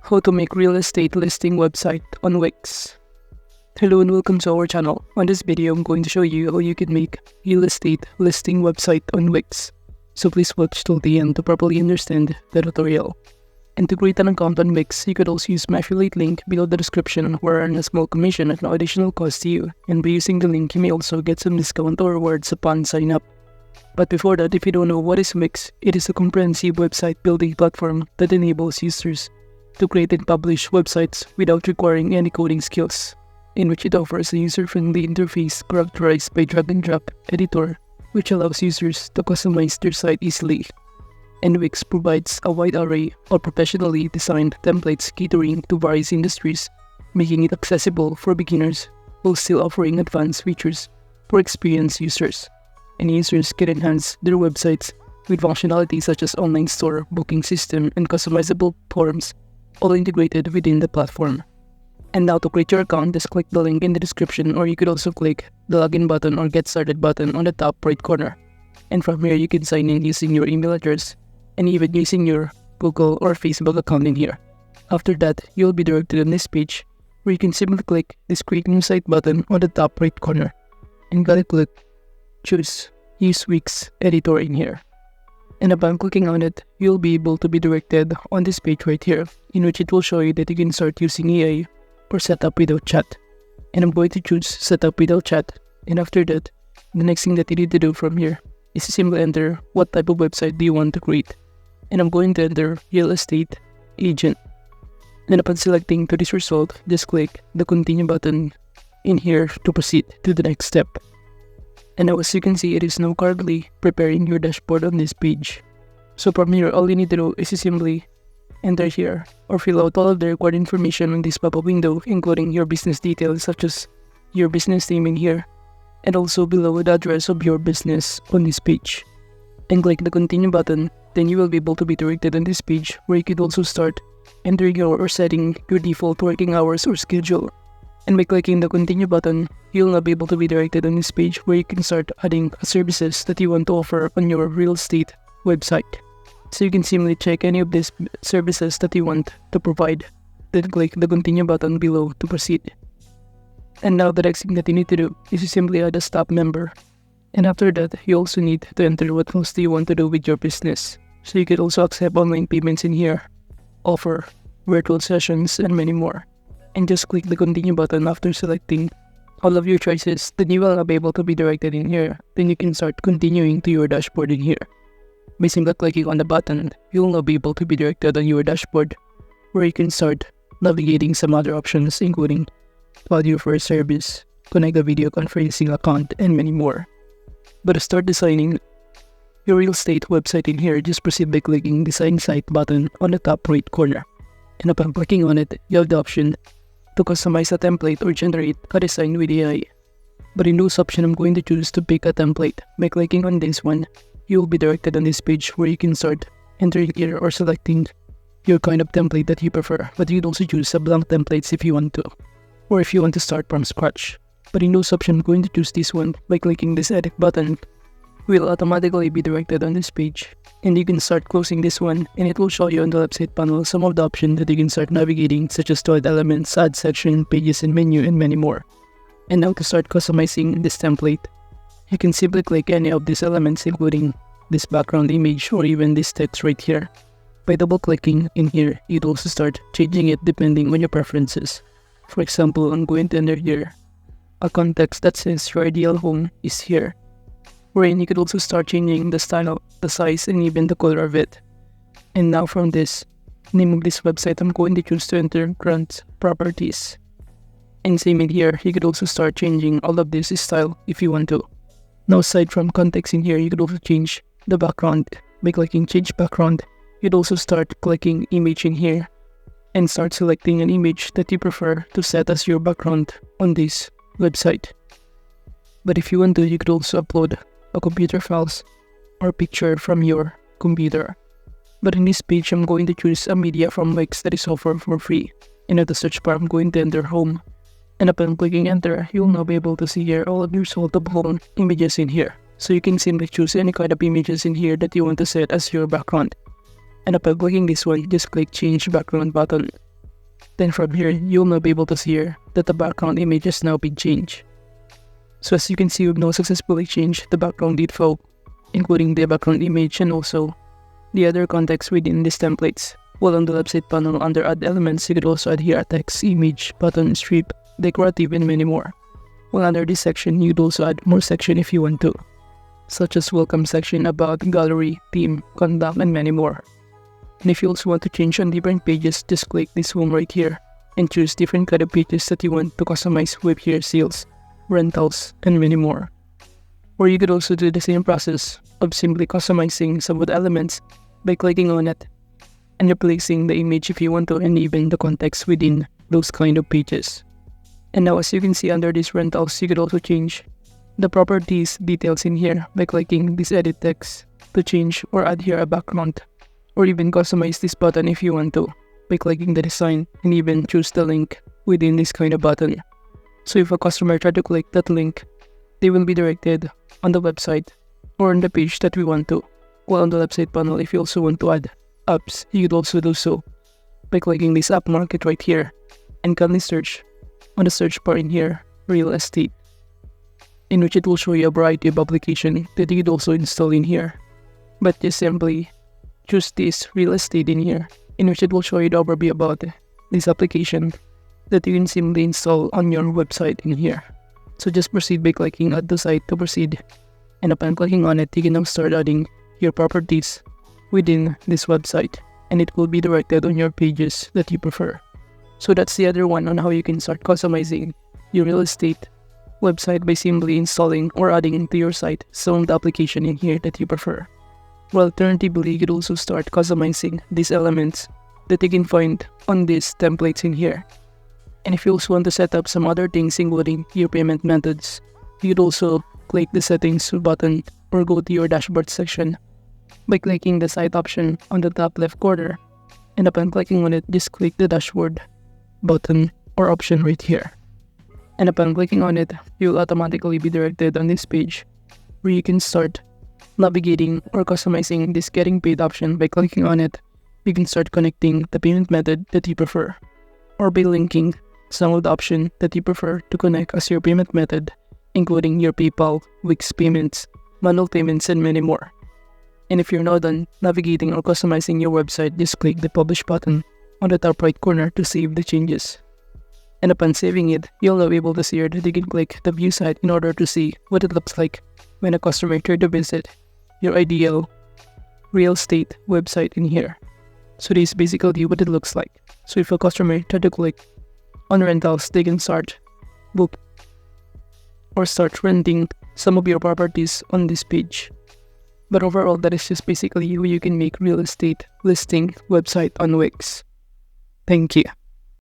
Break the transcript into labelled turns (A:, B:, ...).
A: How to make real estate listing website on Wix. Hello and welcome to our channel. On this video, I'm going to show you how you can make real estate listing website on Wix. So please watch till the end to properly understand the tutorial. And to create an account on Wix, you could also use my affiliate link below the description where I earn a small commission at no additional cost to you. And by using the link, you may also get some discount or rewards upon sign up. But before that, if you don't know what is Wix, it is a comprehensive website building platform that enables users to create and publish websites without requiring any coding skills, in which it offers a user-friendly interface characterized by drag-and-drop editor, which allows users to customize their site easily. And Wix provides a wide array of professionally designed templates catering to various industries, making it accessible for beginners while still offering advanced features for experienced users. And users can enhance their websites with functionality such as online store, booking system, and customizable forms, all integrated within the platform. And now to create your account, just click the link in the description, or you could also click the login button or get started button on the top right corner. And from here, you can sign in using your email address and even using your Google or Facebook account in here. After that, you'll be directed on this page where you can simply click this create new site button on the top right corner and gotta click choose use Wix editor in here. And upon clicking on it, you'll be able to be directed on this page right here, in which it will show you that you can start using AI or setup without chat. And I'm going to choose setup without chat. And after that, the next thing that you need to do from here is to simply enter what type of website do you want to create. And I'm going to enter real estate agent. Then upon selecting to this result, just click the continue button in here to proceed to the next step. And now as you can see, it is now currently preparing your dashboard on this page. So from here, all you need to do is to simply enter here or fill out all of the required information on this pop-up window, including your business details such as your business name in here, and also below the address of your business on this page. And click the continue button, then you will be able to be directed on this page where you could also start entering your or setting your default working hours or schedule. And by clicking the continue button, you'll now be able to be directed on this page where you can start adding services that you want to offer on your real estate website. So you can simply check any of these services that you want to provide, then click the continue button below to proceed. And now the next thing that you need to do is to simply add a staff member. And after that, you also need to enter what else do you want to do with your business. So you can also accept online payments in here, offer virtual sessions, and many more. And just click the continue button after selecting all of your choices, then you will now be able to be directed in here. Then you can start continuing to your dashboard in here. By simply clicking on the button, you will now be able to be directed on your dashboard where you can start navigating some other options, including audio for a service, connect a video conferencing account, and many more. But to start designing your real estate website in here, just proceed by clicking design site button on the top right corner. And upon clicking on it, you have the option to customize a template or generate a design with AI. But in this option, I'm going to choose to pick a template. By clicking on this one, you will be directed on this page where you can start entering here or selecting your kind of template that you prefer. But you can also choose a blank templates if you want to, or if you want to start from scratch. But in this option, I'm going to choose this one. By clicking this edit button, will automatically be directed on this page, and you can start closing this one, and it will show you on the left side panel some of the options that you can start navigating, such as to add elements, add section, pages and menu, and many more. And now to start customizing this template, you can simply click any of these elements, including this background image or even this text right here. By double clicking in here, you'd also start changing it depending on your preferences. For example, I'm going to enter here a context that says your ideal home is here, wherein you could also start changing the style, the size, and even the color of it. And now from this name of this website, I'm going to choose to enter grant properties. And same in here, you could also start changing all of this style if you want to. Now aside from context in here, you could also change the background. By clicking change background, you'd also start clicking image in here and start selecting an image that you prefer to set as your background on this website. But if you want to, you could also upload a computer files or picture from your computer. But in this page, I'm going to choose a media from Wix that is offered for free. And at the search bar, I'm going to enter home. And upon clicking enter, you'll now be able to see here all of your selectable images in here. So you can simply choose any kind of images in here that you want to set as your background. And upon clicking this one, just click change background button. Then from here, you'll now be able to see here that the background image has now been changed. So as you can see, we've now successfully changed the background info, including the background image and also the other context within these templates. While on the website panel under Add Elements, you could also add here a text, image, button, strip, decorative, and many more. While under this section, you'd also add more section if you want to, such as welcome section, about, gallery, theme, contact, and many more. And if you also want to change on different pages, just click this home right here and choose different kind of pages that you want to customize with here, sales, rentals, and many more. Or you could also do the same process of simply customizing some of the elements by clicking on it and replacing the image if you want to, and even the context within those kind of pages. And now as you can see under these rentals, you could also change the properties details in here by clicking this edit text to change or add here a background, or even customize this button if you want to by clicking the design and even choose the link within this kind of button. So if a customer try to click that link, they will be directed on the website or on the page that we want to. While on the website panel, if you also want to add apps, you could also do so by clicking this app market right here and kindly search on the search bar in here, real estate, in which it will show you a variety of applications that you could also install in here. But just simply choose this real estate in here, in which it will show you the overview about this application that you can simply install on your website in here. So just proceed by clicking add to site to proceed, and upon clicking on it, you can now start adding your properties within this website, and it will be directed on your pages that you prefer. So that's the other one on how you can start customizing your real estate website by simply installing or adding to your site some of the application in here that you prefer. Well, alternatively, you could also start customizing these elements that you can find on these templates in here. And if you also want to set up some other things, including your payment methods, you could also click the settings button or go to your dashboard section by clicking the site option on the top left corner, and upon clicking on it, just click the dashboard button or option right here. And upon clicking on it, you'll automatically be directed on this page where you can start navigating or customizing this getting paid option. By clicking on it, you can start connecting the payment method that you prefer, or by linking some of the options that you prefer to connect as your payment method, including your PayPal, Wix payments, manual payments, and many more. And if you're now done navigating or customizing your website, just click the publish button on the top right corner to save the changes. And upon saving it, you'll now be able to see here that you can click the view site in order to see what it looks like when a customer tried to visit your ideal real estate website in here. So this is basically what it looks like. So if a customer tried to click on rentals, they can start book or start renting some of your properties on this page. But overall, that is just basically how you can make real estate listing website on Wix. Thank you.